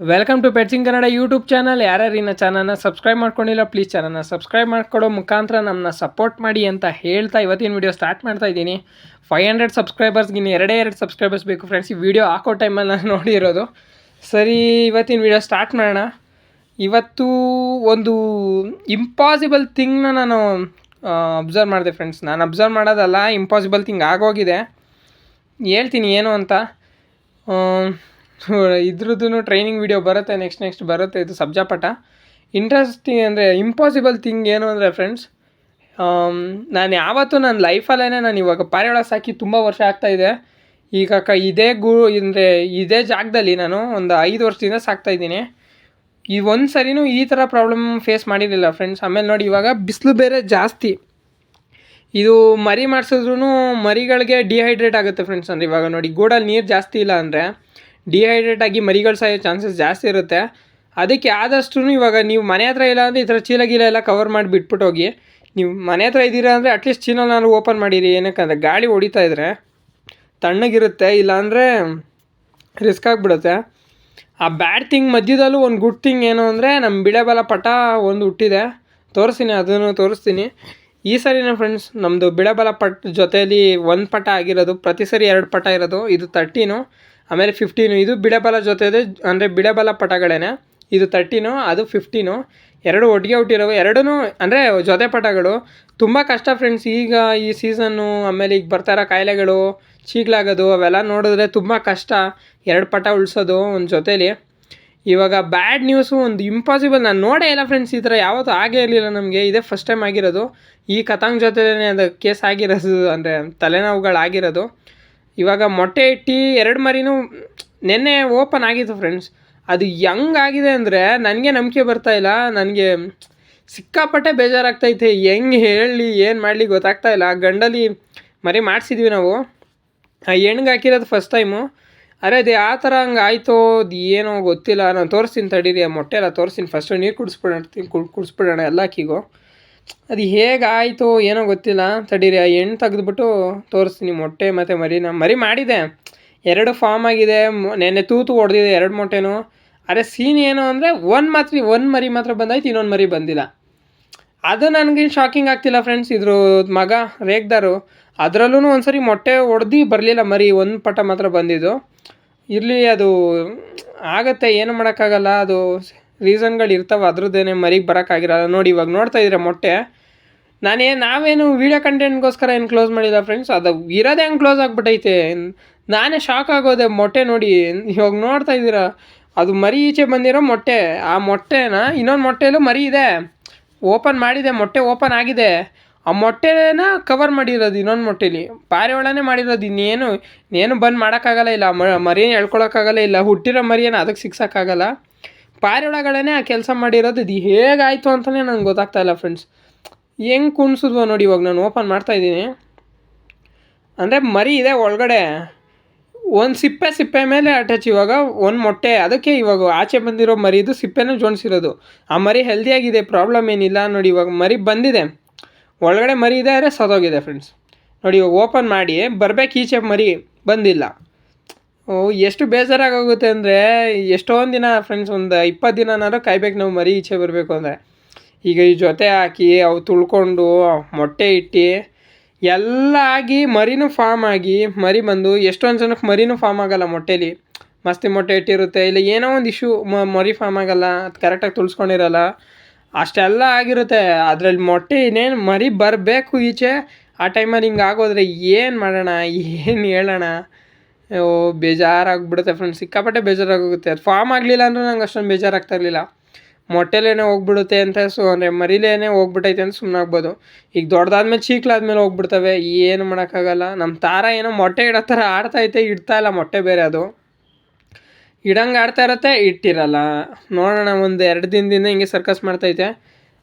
Welcome to ಪೆಟ್ಸಿಂಗ್ Kannada YouTube channel. ಯಾರ್ಯಾರು ಇನ್ನು ಚಾನಲ್ನ ಸಬ್ಸ್ಕ್ರೈಬ್ ಮಾಡ್ಕೊಂಡಿಲ್ಲ ಪ್ಲೀಸ್ ಚಾನಲ್ನ ಸಬ್ಸ್ಕ್ರೈಬ್ ಮಾಡ್ಕೊಳ್ಳೋ ಮುಖಾಂತರ ನಮ್ಮನ್ನ ಸಪೋರ್ಟ್ ಮಾಡಿ ಅಂತ ಹೇಳ್ತಾ ಇವತ್ತಿನ ವೀಡಿಯೋ ಸ್ಟಾರ್ಟ್ ಮಾಡ್ತಾ ಇದ್ದೀನಿ. 500 ಸಬ್ಸ್ಕ್ರೈಬರ್ಸ್ಗೆ ಇನ್ನು ಎರಡೇ ಸಬ್ಸ್ಕ್ರೈಬರ್ಸ್ ಬೇಕು ಫ್ರೆಂಡ್ಸ್. ಈ ವಿಡಿಯೋ ಹಾಕೋ ಟೈಮಲ್ಲಿ ನಾನು ನೋಡಿರೋದು. ಸರಿ, ಇವತ್ತಿನ ವಿಡಿಯೋ ಸ್ಟಾರ್ಟ್ ಮಾಡೋಣ. ಇವತ್ತು ಒಂದು ಇಂಪಾಸಿಬಲ್ ಥಿಂಗ್ನ ನಾನು ಅಬ್ಸರ್ವ್ ಮಾಡಿದೆ ಫ್ರೆಂಡ್ಸ್. ನಾನು ಅಬ್ಸರ್ವ್ ಮಾಡೋದಲ್ಲ, ಇಂಪಾಸಿಬಲ್ ಥಿಂಗ್ ಆಗೋಗಿದೆ. ಹೇಳ್ತೀನಿ ಏನು ಅಂತ. ಇದ್ರದ್ದು ಟ್ರೈನಿಂಗ್ ವಿಡಿಯೋ ಬರುತ್ತೆ, ನೆಕ್ಸ್ಟ್ ಬರುತ್ತೆ. ಇದು ಸಬ್ಜಾಪಟ. ಇಂಟ್ರೆಸ್ಟಿಂಗ್ ಅಂದರೆ ಇಂಪಾಸಿಬಲ್ ಥಿಂಗ್ ಏನು ಅಂದರೆ ಫ್ರೆಂಡ್ಸ್, ನಾನು ಯಾವತ್ತೂ ನನ್ನ ಲೈಫಲ್ಲೇ ನಾನು ಇವಾಗ ಪಾರಿವಾಳ ಸಾಕಿ ತುಂಬ ವರ್ಷ ಆಗ್ತಾಯಿದೆ. ಈಗ ಇದೇ ಜಾಗದಲ್ಲಿ ನಾನು ಒಂದು 5 ವರ್ಷದಿಂದ ಸಾಕ್ತಾಯಿದ್ದೀನಿ. ಈ ಒಂದು ಸರಿನೂ ಈ ಥರ ಪ್ರಾಬ್ಲಮ್ ಫೇಸ್ ಮಾಡಿರಲಿಲ್ಲ ಫ್ರೆಂಡ್ಸ್. ಆಮೇಲೆ ನೋಡಿ, ಇವಾಗ ಬಿಸಿಲು ಬೇರೆ ಜಾಸ್ತಿ. ಇದು ಮರಿ ಮಾಡಿಸಿದ್ರೂ ಮರಿಗಳಿಗೆ ಡಿಹೈಡ್ರೇಟ್ ಆಗುತ್ತೆ ಫ್ರೆಂಡ್ಸ್. ಅಂದರೆ ಇವಾಗ ನೋಡಿ, ಗೂಡಲ್ಲಿ ನೀರು ಜಾಸ್ತಿ ಇಲ್ಲ ಅಂದರೆ ಡಿಹೈಡ್ರೇಟ್ ಆಗಿ ಮರಿಗಳು ಸಾಯೋ ಚಾನ್ಸಸ್ ಜಾಸ್ತಿ ಇರುತ್ತೆ. ಅದಕ್ಕೆ ಆದಷ್ಟು ಇವಾಗ ನೀವು ಮನೆ ಹತ್ರ ಇಲ್ಲ ಅಂದರೆ ಈ ಥರ ಚೀಲ ಎಲ್ಲ ಕವರ್ ಮಾಡಿ ಬಿಟ್ಬಿಟ್ಟು ಹೋಗಿ. ನೀವು ಮನೆ ಹತ್ರ ಇದ್ದೀರಾ ಅಂದರೆ ಅಟ್ಲೀಸ್ಟ್ ಚೀಲನಾದ್ರು ಓಪನ್ ಮಾಡಿರಿ. ಏನಕ್ಕಂದರೆ ಗಾಳಿ ಹೊಡಿತಾ ಇದ್ದರೆ ತಣ್ಣಗಿರುತ್ತೆ, ಇಲ್ಲಾಂದರೆ ರಿಸ್ಕ್ ಆಗಿಬಿಡುತ್ತೆ. ಆ ಬ್ಯಾಡ್ ಥಿಂಗ್ ಮಧ್ಯದಲ್ಲೂ ಒಂದು ಗುಡ್ ಥಿಂಗ್ ಏನು ಅಂದರೆ, ನಮ್ಮ ಬಿಳೆಬಲ ಪಟ ಒಂದು ಹುಟ್ಟಿದೆ. ತೋರಿಸ್ತೀನಿ, ಅದನ್ನು ತೋರಿಸ್ತೀನಿ. ಈ ಸರಿನ ಫ್ರೆಂಡ್ಸ್, ನಮ್ಮದು ಬಿಳೆಬಲ ಪಟ್ ಜೊತೆಯಲ್ಲಿ 1 ಪಟ ಆಗಿರೋದು. ಪ್ರತಿ ಸರಿ 2 ಪಟ ಇರೋದು. ಇದು 13, ಆಮೇಲೆ 15. ಇದು ಬಿಳೆಬಲ ಜೊತೆದೆ, ಅಂದರೆ ಬಿಳೆಬಲ ಪಟಗಳೇನೆ. ಇದು 13, ಅದು 15. ಎರಡು ಒಟ್ಟಿಗೆ ಹುಟ್ಟಿರೋವು. ಎರಡೂ ಅಂದರೆ ಜೊತೆ ಪಟಗಳು. ತುಂಬ ಕಷ್ಟ ಫ್ರೆಂಡ್ಸ್ ಈಗ ಈ ಸೀಸನ್ನು. ಆಮೇಲೆ ಈಗ ಬರ್ತಾರೋ ಕಾಯಿಲೆಗಳು, ಚೀಗ್ಲಾಗೋದು, ಅವೆಲ್ಲ ನೋಡಿದ್ರೆ ತುಂಬ ಕಷ್ಟ 2 ಪಟ ಉಳಿಸೋದು ಒಂದು ಜೊತೇಲಿ. ಇವಾಗ ಬ್ಯಾಡ್ ನ್ಯೂಸು, ಒಂದು ಇಂಪಾಸಿಬಲ್. ನಾನು ನೋಡೇ ಇಲ್ಲ ಫ್ರೆಂಡ್ಸ್, ಈ ಥರ ಯಾವತ್ತೂ ಆಗೇ ಇರಲಿಲ್ಲ ನಮಗೆ. ಇದೇ ಫಸ್ಟ್ ಟೈಮ್ ಆಗಿರೋದು. ಈ ಕತಾಂಗ್ ಜೊತೆಲೇ ಅದು ಕೇಸ್ ಆಗಿರೋದು, ಅಂದರೆ ತಲೆನೋವುಗಳಾಗಿರೋದು. ಇವಾಗ ಮೊಟ್ಟೆ ಇಟ್ಟು 2 ಮರಿನೂ ನೆನ್ನೆ ಓಪನ್ ಆಗಿತ್ತು ಫ್ರೆಂಡ್ಸ್. ಅದು ಹೆಂಗಾಗಿದೆ ಅಂದರೆ ನನಗೆ ನಂಬಿಕೆ ಬರ್ತಾಯಿಲ್ಲ. ನನಗೆ ಸಿಕ್ಕಾಪಟ್ಟೆ ಬೇಜಾರಾಗ್ತೈತೆ. ಹೆಂಗೆ ಹೇಳಲಿ, ಏನು ಮಾಡಲಿ ಗೊತ್ತಾಗ್ತಾಯಿಲ್ಲ. ಗಂಡಲ್ಲಿ ಮರಿ ಮಾಡಿಸಿದ್ವಿ ನಾವು. ಆ ಹೆಣ್ಗೆ ಹಾಕಿರೋದು ಫಸ್ಟ್ ಟೈಮು. ಅರೆ ಅದು ಆ ಥರ ಹಂಗೆ ಆಯಿತು, ಅದು ಏನೋ ಗೊತ್ತಿಲ್ಲ. ನಾನು ತೋರಿಸ್ತೀನಿ ತಡೀರಿ, ಆ ಮೊಟ್ಟೆ ಎಲ್ಲ ತೋರಿಸ್ತೀನಿ. ಫಸ್ಟು ನೀರು ಕುಡಿಸ್ಬಿಡೋಣ ಎಲ್ಲಕ್ಕಿಗೂ. ಅದು ಹೇಗಾಯಿತು ಏನೋ ಗೊತ್ತಿಲ್ಲ. ತಡೀರಿ, ಆ ಹೆಣ್ಣು ತೆಗೆದುಬಿಟ್ಟು ತೋರಿಸ್ತೀನಿ ಮೊಟ್ಟೆ ಮತ್ತು ಮರಿ ಮಾಡಿದೆ. 2 ಫಾರ್ಮ್ ಆಗಿದೆ. ನೆನ್ನೆ ತೂತು ಹೊಡೆದಿದೆ 2 ಮೊಟ್ಟೆನೂ. ಅರೆ ಸೀನ್ ಏನು ಅಂದರೆ, ಒಂದು ಮರಿ ಮಾತ್ರ ಬಂದಾಯ್ತು, ಇನ್ನೊಂದು ಮರಿ ಬಂದಿಲ್ಲ. ಅದು ನನಗೆ ಶಾಕಿಂಗ್ ಆಗ್ತಿಲ್ಲ ಫ್ರೆಂಡ್ಸ್. ಇದ್ರ ಮಗ ರೇಗ್ದಾರು, ಅದರಲ್ಲೂ ಒಂದು ಸರಿ ಮೊಟ್ಟೆ ಹೊಡೆದು ಬರಲಿಲ್ಲ ಮರಿ, 1 ಪಟ ಮಾತ್ರ ಬಂದಿದ್ದು. ಇರಲಿ, ಅದು ಆಗುತ್ತೆ, ಏನು ಮಾಡೋಕ್ಕಾಗಲ್ಲ. ಅದು ರೀಸನ್ಗಳು ಇರ್ತಾವೆ, ಅದ್ರದ್ದೇನೆ ಮರಿಗೆ ಬರೋಕ್ಕಾಗಿರಲ್ಲ. ನೋಡಿ, ಇವಾಗ ನೋಡ್ತಾ ಇದ್ದೀರಾ ಮೊಟ್ಟೆ. ನಾವೇನು ವೀಡಿಯೋ ಕಂಟೆಂಟ್ಗೋಸ್ಕರ ಏನು ಕ್ಲೋಸ್ ಮಾಡಿಲ್ಲ ಫ್ರೆಂಡ್ಸ್. ಅದು ಇರೋದೇ ಹೆಂಗೆ ಕ್ಲೋಸ್ ಆಗಿಬಿಟ್ಟೈತೆ. ನಾನೇ ಶಾಕ್ ಆಗೋದೆ ಮೊಟ್ಟೆ ನೋಡಿ. ಇವಾಗ ನೋಡ್ತಾ ಇದ್ದೀರಾ, ಅದು ಮರಿ ಈಚೆ ಬಂದಿರೋ ಮೊಟ್ಟೆ. ಆ ಮೊಟ್ಟೆನ ಇನ್ನೊಂದು ಮೊಟ್ಟೆಯಲ್ಲೂ ಮರಿ ಇದೆ, ಓಪನ್ ಮಾಡಿದೆ, ಮೊಟ್ಟೆ ಓಪನ್ ಆಗಿದೆ. ಆ ಮೊಟ್ಟೆನ ಕವರ್ ಮಾಡಿರೋದು ಇನ್ನೊಂದು ಮೊಟ್ಟೆಲಿ. ಪಾರಿವಾಳನೇ ಮಾಡಿರೋದು. ಇನ್ನೇನು ಬಂದು ಮಾಡೋಕ್ಕಾಗಲ್ಲ. ಇಲ್ಲ ಮರಿಯನ್ನು ಎಳ್ಕೊಳಕ್ಕಾಗಲ್ಲ, ಇಲ್ಲ ಹುಟ್ಟಿರೋ ಮರಿಯನ್ನು ಅದಕ್ಕೆ ಸಿಕ್ಸೋಕ್ಕಾಗಲ್ಲ. ಪಾರಿವಾಳಗಳೇ ಆ ಕೆಲಸ ಮಾಡಿರೋದು. ಇದು ಹೇಗಾಯಿತು ಅಂತಲೇ ನನಗೆ ಗೊತ್ತಾಗ್ತಾಯಿಲ್ಲ ಫ್ರೆಂಡ್ಸ್. ಹೆಂಗೆ ಕುಣಿಸಿದ್ವೋ ನೋಡಿ. ಇವಾಗ ನಾನು ಓಪನ್ ಮಾಡ್ತಾಯಿದ್ದೀನಿ. ಅಂದರೆ ಮರಿ ಇದೆ ಒಳಗಡೆ, ಒಂದು ಸಿಪ್ಪೆ ಮೇಲೆ ಅಟ್ಯಾಚ್. ಇವಾಗ ಒಂದು ಮೊಟ್ಟೆ, ಅದಕ್ಕೆ ಇವಾಗ ಆಚೆ ಬಂದಿರೋ ಮರಿದು ಸಿಪ್ಪೆನೂ ಜೋಡಿಸಿರೋದು. ಆ ಮರಿ ಹೆಲ್ದಿಯಾಗಿದೆ, ಪ್ರಾಬ್ಲಮ್ ಏನಿಲ್ಲ. ನೋಡಿ, ಇವಾಗ ಮರಿ ಬಂದಿದೆ, ಒಳಗಡೆ ಮರಿ ಇದೆ, ಆದರೆ ಸತ್ತೋಗಿದೆ ಫ್ರೆಂಡ್ಸ್. ನೋಡಿ, ಇವಾಗ ಓಪನ್ ಮಾಡಿ ಬರಬೇಕು, ಈಚೆ ಮರಿ ಬಂದಿಲ್ಲ. ಎಷ್ಟು ಬೇಜಾರಾಗೋಗುತ್ತೆ ಅಂದರೆ, ಎಷ್ಟೊಂದು ದಿನ ಫ್ರೆಂಡ್ಸ್, ಒಂದು 20 ದಿನನಾದ್ರೂ ಕಾಯ್ಬೇಕು ನಾವು ಮರಿ ಈಚೆ ಬರಬೇಕು ಅಂದರೆ. ಈಗ ಈ ಜೊತೆ ಹಾಕಿ ಅವು ತುಳ್ಕೊಂಡು ಮೊಟ್ಟೆ ಇಟ್ಟು ಎಲ್ಲ ಆಗಿ ಮರಿನೂ ಫಾರ್ಮ್ ಆಗಿ ಮರಿ ಬಂದು, ಎಷ್ಟೊಂದು ಜನಕ್ಕೆ ಮರಿನೂ ಫಾರ್ಮ್ ಆಗೋಲ್ಲ ಮೊಟ್ಟೆಲಿ. ಮಸ್ತಿ ಮೊಟ್ಟೆ ಇಟ್ಟಿರುತ್ತೆ, ಇಲ್ಲ ಏನೋ ಒಂದು ಇಶ್ಯೂ, ಮರಿ ಫಾರ್ಮ್ ಆಗೋಲ್ಲ, ಅದು ಕರೆಕ್ಟಾಗಿ ತುಳ್ಸ್ಕೊಂಡಿರಲ್ಲ, ಅಷ್ಟೆಲ್ಲ ಆಗಿರುತ್ತೆ. ಅದರಲ್ಲಿ ಮೊಟ್ಟೆ ಇನ್ನೇನು ಮರಿ ಬರಬೇಕು ಈಚೆ, ಆ ಟೈಮಲ್ಲಿ ಹಿಂಗೆ ಆಗೋದ್ರೆ ಏನು ಮಾಡೋಣ, ಏನು ಹೇಳೋಣ. ಬೇಜಾರಾಗ್ಬಿಡುತ್ತೆ ಫ್ರೆಂಡ್ಸ್, ಸಿಕ್ಕಾಪಟ್ಟೆ ಬೇಜಾರಾಗೋಗುತ್ತೆ. ಅದು ಫಾರ್ಮ್ ಆಗಲಿಲ್ಲ ಅಂದರೂ ನಂಗೆ ಅಷ್ಟೊಂದು ಬೇಜಾರಾಗ್ತಾ ಇರಲಿಲ್ಲ. ಮೊಟ್ಟೆಲೇನೆ ಹೋಗ್ಬಿಡುತ್ತೆ ಅಂತ, ಅಂದರೆ ಮರಿಲೇನೆ ಹೋಗ್ಬಿಟ್ಟೈತೆ ಅಂತ ಸುಮ್ಮನಾಗ್ಬೋದು. ಈಗ ದೊಡ್ಡದಾದ್ಮೇಲೆ ಚೀಕ್ಲಾದ್ಮೇಲೆ ಹೋಗ್ಬಿಡ್ತವೆ, ಏನು ಮಾಡೋಕ್ಕಾಗಲ್ಲ. ನಮ್ಮ ತಾರ ಏನೋ ಮೊಟ್ಟೆ ಇಡೋ ಥರ ಆಡ್ತೈತೆ, ಇಡ್ತಾಯಿಲ್ಲ ಮೊಟ್ಟೆ ಬೇರೆ. ಅದು ಇಡಂಗೆ ಆಡ್ತಾ ಇರುತ್ತೆ, ಇಟ್ಟಿರಲ್ಲ. ನೋಡೋಣ, ಒಂದು 2 ದಿನದಿಂದ ಹಿಂಗೆ ಸರ್ಕಸ್ ಮಾಡ್ತೈತೆ.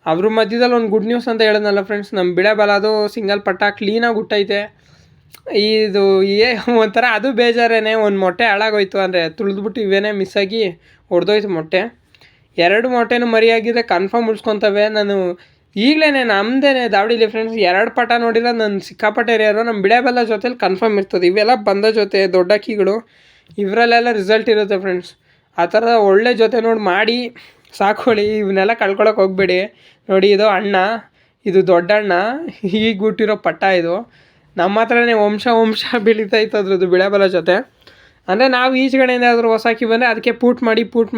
ಅದ್ರ ಮಧ್ಯದಲ್ಲಿ ಒಂದು ಗುಡ್ ನ್ಯೂಸ್ ಅಂತ ಹೇಳಿದ್ನಲ್ಲ ಫ್ರೆಂಡ್ಸ್, ನಮ್ಮ ಬಿಳೆಬಲ ಅದು ಸಿಂಗಲ್ ಪಟ್ಟ ಕ್ಲೀನಾಗಿ ಹುಟ್ಟೈತೆ. ಇದು ಒಂಥರ ಅದು ಬೇಜಾರೇನೆ. ಒಂದು ಮೊಟ್ಟೆ ಹಾಳಾಗೋಯ್ತು, ಅಂದರೆ ತುಳಿದ್ಬಿಟ್ಟು ಇವೇನೇ ಮಿಸ್ಸಾಗಿ ಹೊಡೆದೋಯ್ತು ಮೊಟ್ಟೆ. 2 ಮೊಟ್ಟೆನೂ ಮರಿಯಾಗಿದ್ರೆ ಕನ್ಫರ್ಮ್ ಉಳಿಸ್ಕೊತವೆ. ನಾನು ಈಗಲೇ ನಮ್ಮದೇ ದಾವಡಿಲಿ ಫ್ರೆಂಡ್ಸ್ 2 ಪಟ ನೋಡಿರೋ ನಾನು ಸಿಕ್ಕಾಪಟ್ಟೆ ರೇರು. ನಮ್ಮ ಬಿಳೆಬಲ್ಲ ಜೊತೆಲಿ ಕನ್ಫರ್ಮ್ ಇರ್ತದೆ. ಇವೆಲ್ಲ ಬಂದ ಜೊತೆ ದೊಡ್ಡ ಅಕ್ಕಿಗಳು, ಇವರಲ್ಲೆಲ್ಲ ರಿಸಲ್ಟ್ ಇರುತ್ತೆ ಫ್ರೆಂಡ್ಸ್. ಆ ಥರ ಒಳ್ಳೆ ಜೊತೆ ನೋಡಿ ಮಾಡಿ ಸಾಕೊಳ್ಳಿ. ಇವನ್ನೆಲ್ಲ ಕಳ್ಕೊಳಕ್ಕೆ ಹೋಗಬೇಡಿ. ನೋಡಿ ಇದು ಅಣ್ಣ, ಇದು ದೊಡ್ಡಣ್ಣ, ಈಗ ಹುಟ್ಟಿರೋ ಪಟ್ಟ ಇದು. ನಮ್ಮ ಹತ್ರನೇ ವಂಶ ಬೆಳೀತಾ ಇತ್ತು ಅದ್ರದ್ದು ಬಿಳೆಬಲ ಜೊತೆ. ಅಂದರೆ ನಾವು ಈಚೆಗಡೆಯಿಂದ ಯಾವ್ದಾದ್ರು ಹೊಸ ಅಕ್ಕಿ ಬಂದರೆ ಅದಕ್ಕೆ ಪೂಟ್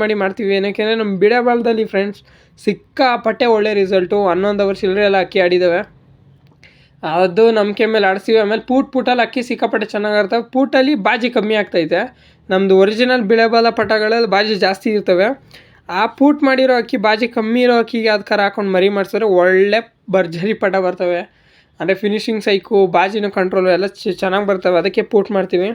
ಮಾಡಿ ಮಾಡ್ತೀವಿ. ಏನಕ್ಕೆ ನಮ್ಮ ಬಿಳೆಬಲದಲ್ಲಿ ಫ್ರೆಂಡ್ಸ್ ಸಿಕ್ಕಾಪಟ್ಟೆ ಒಳ್ಳೆ ರಿಸಲ್ಟು. 11 ಅವರ್ ಚಿಲ್ಲರೆ ಎಲ್ಲ ಅಕ್ಕಿ ಆಡಿದ್ದಾವೆ. ಅದು ನಂಬಿಕೆ ಮೇಲೆ ಆಡಿಸ್ತೀವಿ. ಆಮೇಲೆ ಪೂಟಲ್ಲಿ ಅಕ್ಕಿ ಸಿಕ್ಕಾಪಟ್ಟೆ ಚೆನ್ನಾಗಿರ್ತವೆ. ಪೂಟಲ್ಲಿ ಬಾಜಿ ಕಮ್ಮಿ ಆಗ್ತೈತೆ. ನಮ್ಮದು ಒರಿಜಿನಲ್ ಬಿಳೆಬಲ ಪಟಗಳಲ್ಲಿ ಬಾಜಿ ಜಾಸ್ತಿ ಇರ್ತವೆ. ಆ ಪೂಟ್ ಮಾಡಿರೋ ಅಕ್ಕಿ ಬಾಜಿ ಕಮ್ಮಿ ಇರೋ ಅಕ್ಕಿಗೆ ಅದು ಕರ ಹಾಕೊಂಡು ಮರಿ ಮಾಡಿಸಿದ್ರೆ ಒಳ್ಳೆ ಭರ್ಜರಿ ಪಟ ಬರ್ತವೆ. ಅಂದರೆ ಫಿನಿಶಿಂಗ್ ಸೈಕು, ಬಾಜಿನ ಕಂಟ್ರೋಲು ಎಲ್ಲ ಚೆನ್ನಾಗಿ ಬರ್ತವೆ. ಅದಕ್ಕೆ ಪೂಟ್ ಮಾಡ್ತೀವಿ.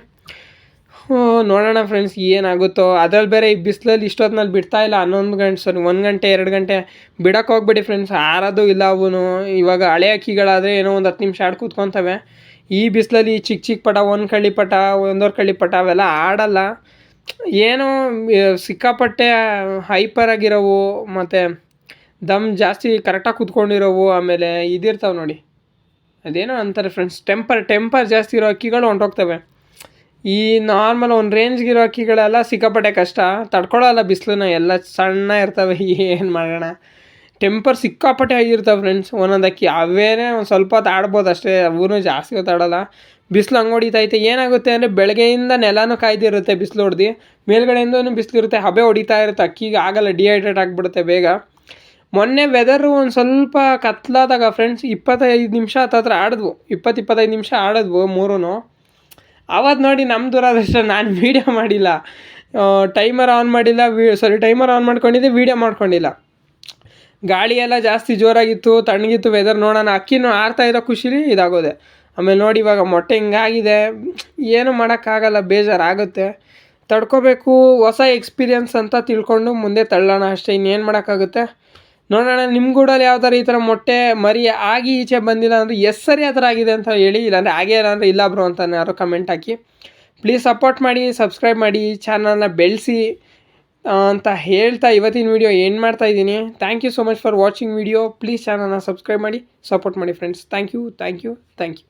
ನೋಡೋಣ ಫ್ರೆಂಡ್ಸ್ ಏನಾಗುತ್ತೋ. ಅದ್ರಲ್ಲಿ ಬೇರೆ ಈ ಬಿಸಿಲಲ್ಲಿ ಇಷ್ಟೊತ್ತಿನಲ್ಲಿ ಬಿಡ್ತಾಯಿಲ್ಲ. 1 ಗಂಟೆ 2 ಗಂಟೆ ಬಿಡೋಕೆ ಹೋಗ್ಬೇಡಿ ಫ್ರೆಂಡ್ಸ್. ಆರೋದು ಇಲ್ಲ ಅವನು. ಇವಾಗ ಹಳೆ ಅಕ್ಕಿಗಳಾದರೆ ಏನೋ ಒಂದು 10 ನಿಮಿಷ ಆಡಿ ಕೂತ್ಕೊತವೆ. ಈ ಬಿಸಿಲಲ್ಲಿ ಚಿಕ್ಕ ಪಟ, 1 ಕಳ್ಳಿ ಪಟ, 1.5 ಕಳ್ಳಿ ಪಟ ಅವೆಲ್ಲ ಆಡಲ್ಲ. ಏನೋ ಸಿಕ್ಕಾಪಟ್ಟೆ ಹೈಪರ್ ಆಗಿರೋವು ಮತ್ತು ದಮ್ ಜಾಸ್ತಿ ಕರೆಕ್ಟಾಗಿ ಕೂತ್ಕೊಂಡಿರೋವು. ಆಮೇಲೆ ಇದಿರ್ತಾವೆ ನೋಡಿ, ಅದೇನೋ ಅಂತಾರೆ ಫ್ರೆಂಡ್ಸ್, ಟೆಂಪರ್ ಜಾಸ್ತಿ ಇರೋ ಅಕ್ಕಿಗಳು ಹೊಂಟೋಗ್ತವೆ. ಈ ನಾರ್ಮಲ್ ಒಂದು ರೇಂಜ್ಗಿರೋ ಅಕ್ಕಿಗಳೆಲ್ಲ ಸಿಕ್ಕಾಪಟ್ಟೆ ಕಷ್ಟ, ತಡ್ಕೊಳ್ಳೋಲ್ಲ ಬಿಸಿಲನ್ನ. ಎಲ್ಲ ಸಣ್ಣ ಇರ್ತವೆ. ಏನು ಮಾಡೋಣ, ಟೆಂಪರ್ ಸಿಕ್ಕಾಪಟ್ಟೆ ಆಗಿರ್ತವೆ ಫ್ರೆಂಡ್ಸ್ ಒಂದೊಂದು ಅಕ್ಕಿ. ಅವೇನೇ ಒಂದು ಸ್ವಲ್ಪ ಹೊತ್ತು ಆಡ್ಬೋದು ಅಷ್ಟೇ, ಅವೂ ಜಾಸ್ತಿ ಹೊತ್ತು ಆಡೋಲ್ಲ. ಬಿಸಿಲು ಹಂಗೆ ಹೊಡಿತೈತೆ. ಏನಾಗುತ್ತೆ ಅಂದರೆ ಬೆಳಗ್ಗೆಯಿಂದ ನೆಲನೂ ಕಾಯ್ದಿರುತ್ತೆ ಬಿಸಿಲು ಹೊಡೆದು, ಮೇಲ್ಗಡೆಯಿಂದನೂ ಬಿಸಿಲು ಇರುತ್ತೆ, ಹಬೆ ಹೊಡಿತಾ ಇರುತ್ತೆ. ಅಕ್ಕಿಗೆ ಆಗಲ್ಲ, ಡಿಹೈಡ್ರೇಟ್ ಆಗಿಬಿಡುತ್ತೆ ಬೇಗ. ಮೊನ್ನೆ ವೆದರು ಒಂದು ಸ್ವಲ್ಪ ಕತ್ಲಾದಾಗ ಫ್ರೆಂಡ್ಸ್ 25 ನಿಮಿಷ ಹತ್ರ ಆಡಿದ್ವು. 20-25 ನಿಮಿಷ ಆಡಿದ್ವು ಮೂರೂ. ಆವತ್ತು ನೋಡಿ ನಮ್ಮ ದುರಾದೃಷ್ಟ, ನಾನು ವೀಡಿಯೋ ಮಾಡಿಲ್ಲ, ಟೈಮರ್ ಆನ್ ಮಾಡಿಲ್ಲ. ಟೈಮರ್ ಆನ್ ಮಾಡ್ಕೊಂಡಿದ್ದೆ, ವೀಡಿಯೋ ಮಾಡ್ಕೊಂಡಿಲ್ಲ. ಗಾಳಿ ಎಲ್ಲ ಜಾಸ್ತಿ ಜೋರಾಗಿತ್ತು, ತಣ್ಣಗಿತ್ತು ವೆದರ್. ನೋಡೋಣ ಅಕ್ಕಿನೂ ಆಡ್ತಾ ಇರೋ ಖುಷಿಲಿ ಇದಾಗೋದೆ. ಆಮೇಲೆ ನೋಡಿ ಇವಾಗ ಮೊಟ್ಟೆ ಹಿಂಗಾಗಿದೆ. ಏನೂ ಮಾಡೋಕ್ಕಾಗಲ್ಲ, ಬೇಜಾರಾಗುತ್ತೆ. ತಡ್ಕೋಬೇಕು. ಹೊಸ ಎಕ್ಸ್ಪೀರಿಯನ್ಸ್ ಅಂತ ತಿಳ್ಕೊಂಡು ಮುಂದೆ ತಳ್ಳೋಣ ಅಷ್ಟೇ, ಇನ್ನೇನು ಮಾಡೋಕ್ಕಾಗುತ್ತೆ. ನೋಡೋಣ ನಿಮ್ಮ ಗೂಡಲ್ಲಿ ಯಾವ ಥರ ಈ ಥರ ಮೊಟ್ಟೆ ಮರಿ ಆಗಿ ಈಚೆ ಬಂದಿಲ್ಲ ಅಂದರೆ ಸರಿ ಆ ಥರ ಆಗಿದೆ ಅಂತ ಹೇಳಿ. ಇಲ್ಲಾಂದರೆ ಆಗೇ ಇಲ್ಲ ಅಂದರೆ ಇಲ್ಲ ಬ್ರೋ ಅಂತ ಯಾರೋ ಕಮೆಂಟ್ ಹಾಕಿ. ಪ್ಲೀಸ್ ಸಪೋರ್ಟ್ ಮಾಡಿ, ಸಬ್ಸ್ಕ್ರೈಬ್ ಮಾಡಿ, ಚಾನಲ್ನ ಬೆಳೆಸಿ ಅಂತ ಹೇಳ್ತಾ ಇವತ್ತಿನ ವೀಡಿಯೋ ಏನು ಮಾಡ್ತಾಯಿದ್ದೀನಿ. Thank you so much for watching video. Please ಚಾನಲ್ನ ಸಬ್ಸ್ಕ್ರೈಬ್ ಮಾಡಿ, ಸಪೋರ್ಟ್ ಮಾಡಿ ಫ್ರೆಂಡ್ಸ್. Thank you.